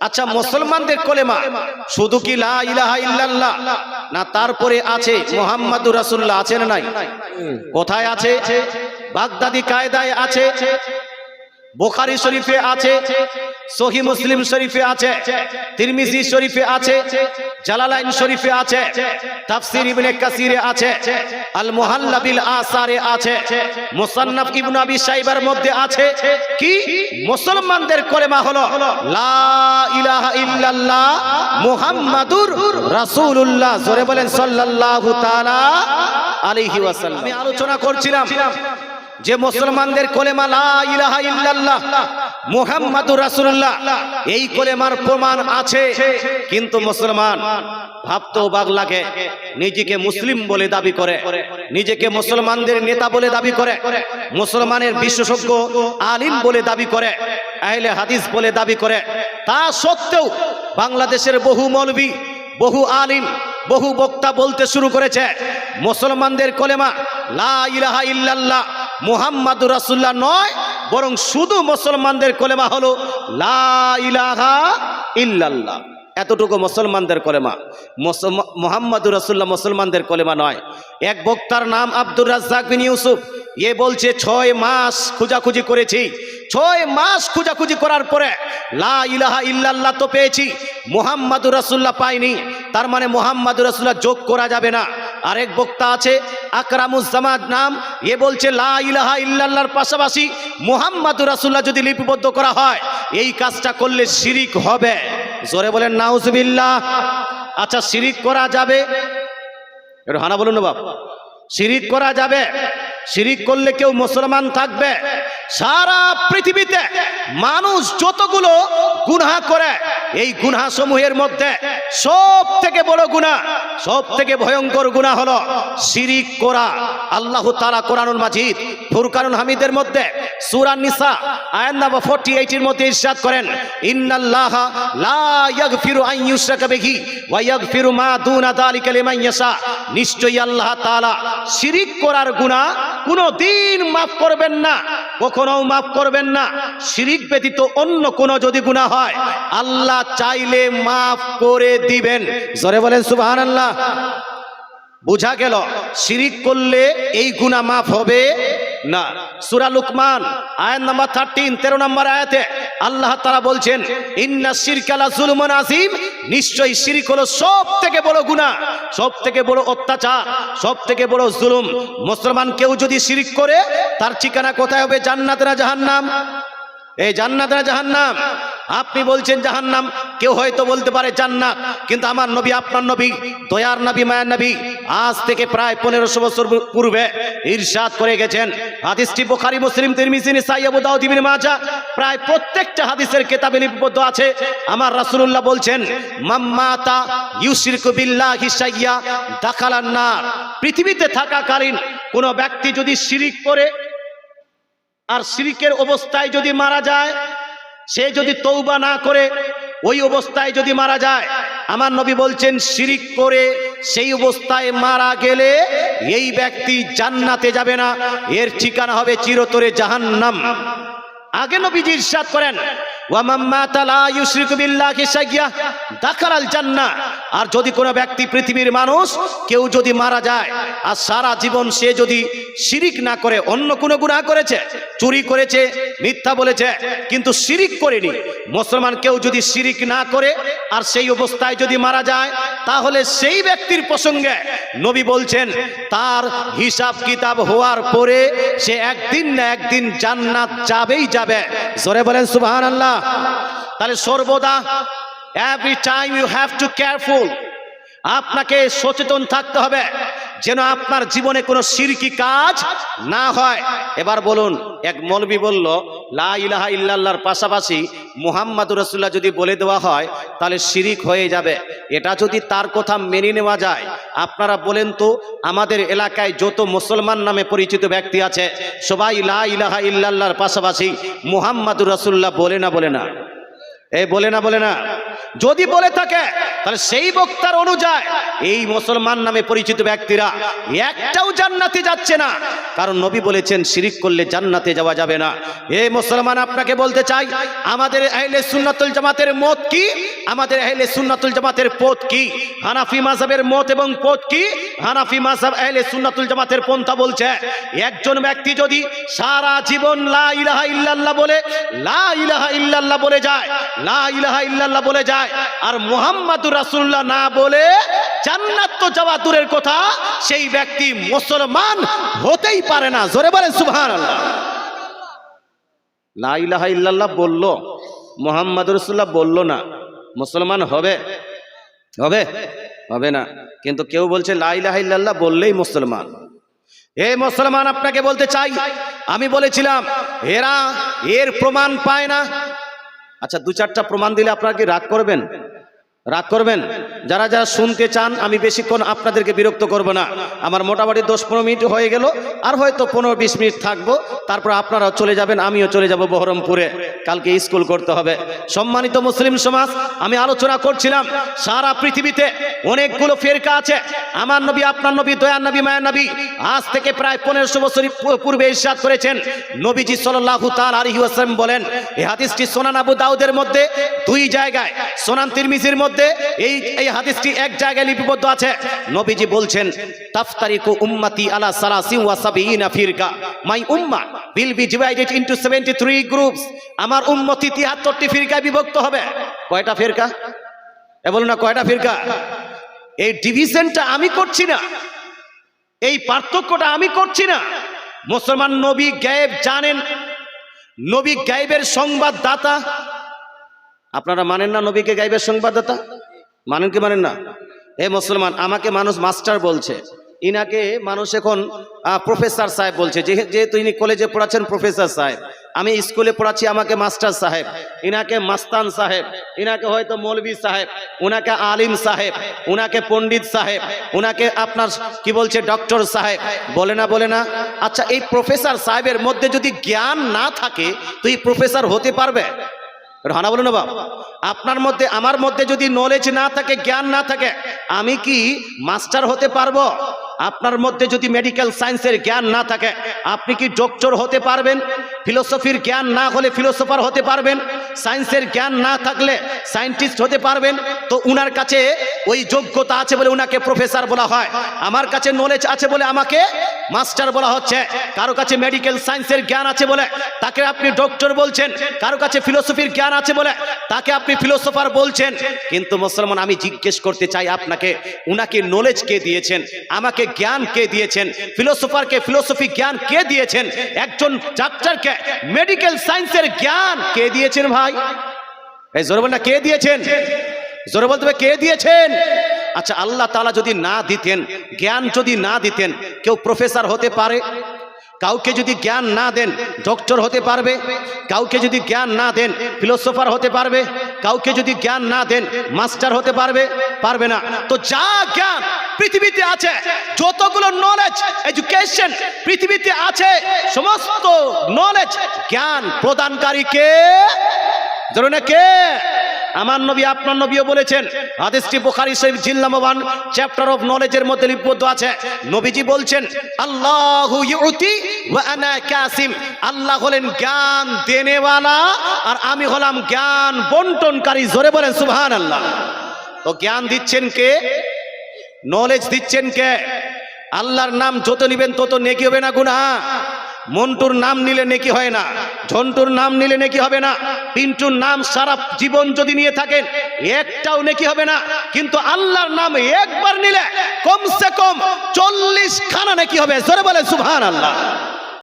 আচ্ছা, মুসলমানদের কলেমা শুধু কি লা ইলাহা ইল্লাল্লাহ, না তারপরে আছে মুহাম্মাদুর রাসূলুল্লাহ? আছে না নাই? কোথায় আছে? বাগদাদি কায়দায় আছে, বুখারী শরীফে আছে, সহিহ মুসলিম শরীফে আছে, তিরমিজি শরীফে আছে, জালালাইন শরীফে আছে, তাফসীর ইবনে কাসিরে আছে, আল মুহাল্লা বিল আসারে আছে, মুসান্নাফ ইবনে আবি শাইবার মধ্যে আছে। কি? মুসলমানদের কলেমা হলো লা ইলাহা ইল্লাল্লাহ মুহাম্মাদুর রাসূলুল্লাহ। জোরে বলেন সাল্লাল্লাহু তাআলা আলাইহি ওয়াসাল্লাম। আমি আলোচনা করছিলাম যে মুসলমানদের কলেমা লা ইলাহা ইল্লাল্লাহ মুহাম্মাদুর রাসূলুল্লাহ, এই কলেমার প্রমাণ আছে, কিন্তু মুসলমান ভাবতে অবাক লাগে, নিজেকে মুসলিম বলে দাবি করে, নিজেকে মুসলমানদের নেতা বলে দাবি করে, মুসলমানের বিশেষজ্ঞ আলিম বলে দাবি করে, আহলে হাদিস বলে দাবি করে। তা সত্ত্বেও বাংলাদেশের বহু মৌলবী, বহু আলিম, বহু বক্তা বলতে শুরু করেছে মুসলমানদের কলেমা লা ইলাহা ইল্লাল্লাহ মুহাম্মাদুর রাসূলুল্লাহ নয়, বরং শুধু মুসলমানদের কলেমা হলো লা ইলাহা ইল্লাল্লাহ। এতটুকু মুসলমানদের কলেমা। মুহাম্মাদুর রাসূলুল্লাহ মুসলমানদের কলেমা নয়। এক বক্তার নাম আব্দুর রাজ্জাক বিন ইউসুফ, এ বলছে 6 মাস খোঁজাখুঁজি করেছি, 6 মাস খোঁজাখুঁজি করার পরে লা ইলাহা ইল্লাল্লাহ তো পেয়েছি, মুহাম্মাদুর রাসূলুল্লাহ পাইনি, তার মানে মুহাম্মাদুর রাসূলুল্লাহ যোগ করা যাবে না। আরেক বক্তা আছে আকরামুজ্জামান নাম, এ বলছে লা ইলাহা ইল্লাল্লাহর পাশাপাশি মুহাম্মাদুর রাসূলুল্লাহ যদি লিপিবদ্ধ করা হয়, এই কাজটা করলে শিরিক হবে। জোরে বলেন নাউজুবিল্লাহ। আচ্ছা, শিরিক করা যাবে? একটু হানা বলুন না বাপ। শিরিক করা যাবে? শিরিক করলে কেউ মুসলমান থাকবে? সারা পৃথিবীতে মানুষ যতগুলো গুনাহ করে, এই গুনাহ সমূহের মধ্যে সব থেকে বড় গুনাহ, সব থেকে ভয়ঙ্কর গুনাহ হলো শিরিক করা। আল্লাহ তাআলা কোরআনুল মাজিদ ফুরকানুল হামিদের মধ্যে সূরা নিসা আয়াত নম্বর 48 এর মধ্যে ইরশাদ করেন, ইন্নাল্লাহা লা ইয়াগফিরু আন ইউশরাকা বিহি ওয়া ইয়াগফিরু মা দুনা যালিকা লিমান ইয়াশা। নিশ্চয়ই আল্লাহ তাআলা শিরিক করার গুনাহ কোনদিন মাফ করবেন না, কখনো মাফ করবেন না। শিরিক ব্যতীত অন্য কোন যদি গুনাহ হয়, আল্লাহ চাইলে মাফ করে দিবেন। জোরে বলেন সুবহানাল্লাহ। বুঝা গেল শিরিক করলে এই গুনাহ মাফ হবে না। সূরা লুকমান আয়াত নাম্বার 13 নম্বর আয়াতে আল্লাহ তাআলা বলছেন, ইন্নাশ শিরকা লা যুলমুন আযীম। নিশ্চয়ই শিরিক হলো সব থেকে বড় গুনাহ, সব থেকে বড় অত্যাচার, সব থেকে বড় জুলুম। মুসলমান কেউ যদি শিরিক করে, তার ঠিকানা কোথায় হবে? জান্নাত না জাহান্নাম? এই জান্নাত না জাহান্নাম? আপনি বলছেন জাহান্নাম, কেউ হয়তো বলতে পারে জান্নাত, কিন্তু আমার নবী, আপনার নবী, দয়ার নবী, মায়ার নবী আজ থেকে প্রায় 1500 বছর পূর্বে ইরশাদ করে গেছেন। হাদিসটি বুখারী, মুসলিম, তিরমিজি, নিসাই, আবু দাউদ, ইবনে মাজাহ প্রায় প্রত্যেকটা হাদিসের কিতাবে লিপিবদ্ধ আছে। আমার রাসূলুল্লাহ বলছেন, মাম্মাতা ইউশরিকু বিল্লাহি শাইয়া দাখালান নার। পৃথিবীতে থাকাকালীন কোন ব্যক্তি যদি শিরিক করে আর শিরিকের অবস্থায় যদি মারা যায়, সে যদি তওবা না করে ওই অবস্থায় যদি মারা যায়, আমার নবী বলছেন শিরিক করে সেই অবস্থায় মারা গেলে এই ব্যক্তি জান্নাতে যাবে না, এর ঠিকানা হবে চিরতরে জাহান্নাম। আগে নবীজি ইরশাদ করেন, ওয়া মাম্মাতা লা ইউশরিকু বিল্লাহি শাইয়া দাখালাল জান্নাহ। আর যদি কোনো ব্যক্তি, পৃথিবীর মানুষ কেউ যদি মারা যায় আর সারা জীবন সে যদি শিরিক না করে, অন্য কোনো গুনাহ করেছে, চুরি করেছে, মিথ্যা বলেছে, কিন্তু শিরিক করেনি, মুসলমান কেউ যদি শিরিক না করে আর সেই অবস্থায় যদি মারা যায়, তাহলে সেই ব্যক্তির প্রসঙ্গে নবী বলছেন তার হিসাব কিতাব হওয়ার পরে সে একদিন না একদিন জান্নাত যাবেই যাবে। জোরে বলেন সুবহানাল্লাহ। তাহলে সর্বদা every time you have to careful, আপনাকে সচেতন থাকতে হবে যেন আপনার জীবনে কোনো শিরকি কাজ না হয়। এবার বলুন, এক মৌলবী বলল লা ইলাহা ইল্লাল্লাহর পাশাপাশি মুহাম্মাদুর রাসূলুল্লাহ যদি বলে দেওয়া হয় তাহলে শিরিক হয়ে যাবে। এটা যদি তার কথা মেনে নেওয়া যায়, আপনারা বলেন তো আমাদের এলাকায় যত মুসলমান নামে পরিচিত ব্যক্তি আছে সবাই লা ইলাহা ইল্লাল্লাহর পাশাপাশি মুহাম্মাদুর রাসূলুল্লাহ বলে না? বলে না? এই বলে না? যদি বলে থাকে তাহলে সেই বক্তার অনুযায়ী এই মুসলমান নামে পরিচিত ব্যক্তিরা একটাও জান্নাতে যাচ্ছে না, কারণ নবী বলেছেন শিরিক করলে জান্নাতে যাওয়া যাবে না। এই মুসলমান আপনাকে বলতে চাই, আমাদের আহলে সুন্নাতুল জামাতের মত কি, আমাদের আহলে সুন্নাতুল জামাতের পথ কি? হানাফি মাযহাবের মত এবং পথ কি? হানাফি মাযহাব আহলে সুন্নাতুল জামাতের পন্থা বলছে একজন ব্যক্তি যদি সারা জীবন লা ইলাহা ইল্লাল্লাহ বলে, লা ইলাহা ইল্লাল্লাহ বলে যায়, লা ইলাহা ইল্লাল্লাহ বলে যায়, আর মুহাম্মাদুর রাসূলুল্লাহ না বলে জান্নাত তো যাওয়া দূরের কথা, সেই ব্যক্তি মুসলমান হতেই পারে না। জোরে বলেন সুবহানাল্লাহ। লা ইলাহা ইল্লাল্লাহ বললো, মুহাম্মাদুর রাসূলুল্লাহ বললো না, মুসলমান হবে? হবে? হবে না। কিন্তু কেউ বলছে লা ইলাহা ইল্লাল্লাহ বললেই মুসলমান। এই মুসলমান আপনাকে বলতে চাই, আমি বলেছিলাম এরা এর প্রমাণ পায় না। আচ্ছা, দু চারটা প্রমাণ দিলে আপনারা কি রাগ করবেন? রাগ করবেন? যারা যারা শুনতে চান, আমি বেশিক্ষণ আপনাদেরকে বিরক্ত করব না। আমার মোটামুটি 10-15 মিনিট হয়ে গেল, আর হয়তো 15-20 মিনিট থাকবো, তারপর আপনারাও চলে যাবেন, আমিও চলে যাব বহরমপুরে, কালকে স্কুল করতে হবে। সম্মানিত মুসলিম সমাজ, আমি আলোচনা করছিলাম সারা পৃথিবীতে অনেকগুলো ফেরকা আছে। আমার নবী, আপনার নবী, দয়ার নবী, মায়ের নবী আজ থেকে প্রায় 1500 বছর পূর্বে ইরশাদ করেছেন। নবীজি সাল্লাল্লাহু তাআলা আলাইহি ওয়াসাল্লাম বলেন, এই হাদিসটি সুনান আবু দাউদের মধ্যে 2 জায়গায়, সুনান তিরমিজির মধ্যে এই হাদিসটি এক জায়গায় লিপিবদ্ধ আছে। নবীজি বলছেন, তাফতারিকু উম্মতি আলা 73 ফিরকা, মাই উম্মাহ will be divided into 73 groups। আমার উম্মতি 73টি ফিরকায় বিভক্ত হবে। কয়টা ফিরকা? বলুন না, কয়টা ফিরকা? এই ডিভিশনটা আমি করছি না, এই পার্থক্যটা আমি করছি না। মুসলমান নবী গায়েব জানেন, নবী গায়েবের সংবাদদাতা। আপনারা মানেন না নবীকে গায়েবের সংবাদদাতা? মানেন কি মানেন না? হে মুসলমান, আমাকে মানুষ মাস্টার বলছে, ইনাকে মানুষ এখন প্রফেসর সাহেব বলছে, যেহেতু ইনি কলেজে পড়াচ্ছেন প্রফেসর সাহেব, আমি স্কুলে পড়াচ্ছি আমাকে মাস্টার সাহেব, ইনাকে মাস্তান সাহেব, ইনাকে হয়তো মৌলভী সাহেব, উনাকে আলিম সাহেব, উনাকে পণ্ডিত সাহেব, উনাকে আপনার কি বলছে ডক্টর সাহেব, বলে না বলে না? আচ্ছা, এই প্রফেসর সাহেবের মধ্যে যদি জ্ঞান না থাকে তো এই প্রফেসর হতে পারবে? হানা বলুন না বাবা। আপনার মধ্যে, আমার মধ্যে যদি নলেজ না থাকে, জ্ঞান না থাকে, আমি কি মাস্টার হতে পারবো? আপনার মধ্যে যদি মেডিকেল সায়েন্সের জ্ঞান না থাকে, আপনি কি ডক্টর হতে পারবেন? ফিলোসফির জ্ঞান না হলে ফিলোসফার হতে পারবেন? সায়েন্সের জ্ঞান না থাকলে সায়েন্টিস্ট হতে পারবেন? তো উনার কাছে ওই যোগ্যতা আছে বলে উনাকে প্রফেসর বলা হয়। আমার কাছে নলেজ আছে বলে আমাকে মাস্টার বলা হচ্ছে। কারো কাছে মেডিকেল সায়েন্সের জ্ঞান আছে বলে তাকে আপনি ডক্টর বলছেন, কারো কাছে ফিলোসফির জ্ঞান আছে বলে তাকে আপনি ফিলোসফার বলছেন। কিন্তু মুসলমান, আমি জিজ্ঞেস করতে চাই আপনাকে, উনাকে নলেজ কে দিয়েছেন? আমাকে জ্ঞান কে দিয়েছেন? ফিলোসফারকে ফিলোসফি জ্ঞান কে দিয়েছেন? একজন ডাক্তারকে মেডিকেল সায়েন্সের জ্ঞান কে দিয়েছেন? ভাই, এই জোরে বলেন না, কে দিয়েছেন? জোরে বলতে হবে, কে দিয়েছেন? আচ্ছা, আল্লাহ তাআলা যদি না দিতেন, জ্ঞান যদি না দিতেন, কেউ প্রফেসর হতে পারে? কাউকে যদি জ্ঞান না দেন ডক্টর হতে পারবে? কাউকে যদি জ্ঞান না দেন ফিলোসফার হতে পারবে? কাউকে যদি জ্ঞান না দেন মাস্টার হতে পারবে? পারবে না। তো যা জ্ঞান পৃথিবীতে আছে, যতগুলো নলেজ এডুকেশন পৃথিবীতে আছে, সমস্ত নলেজ জ্ঞান প্রদানকারী কে? ধরুন না, কে? আমার নবী, আপনার নবীও বলেছেন, হাদিসটি বুখারী শরীফ জিলদ নম্বর 1 চ্যাপ্টার অফ নলেজের মধ্যে লিপিবদ্ধ আছে। নবীজি বলছেন, আল্লাহু ইউতি ওয়া আনা কাসিম, আল্লাহ হলেন জ্ঞান দেনেওয়ালা আর আমি হলাম জ্ঞান বন্টনকারী। জোরে বলেন সুবহানাল্লাহ। তো জ্ঞান দিচ্ছেন কে? নলেজ দিচ্ছেন কে? আল্লাহর নাম যত নিবেন তত নেকি হবে না গুনাহ? মন্টুর নাম নিলে নেকি হয় না, ঝন্টুর নাম নিলে নেকি হবে না, পিন্টুর নাম সারা জীবন যদি নিয়ে থাকেন একটাও নেকি হবে না। কিন্তু আল্লাহর নাম একবার নিলে কমসে কম 40 খানা নেকি হবে। জোরে বলে সুবহানাল্লাহ।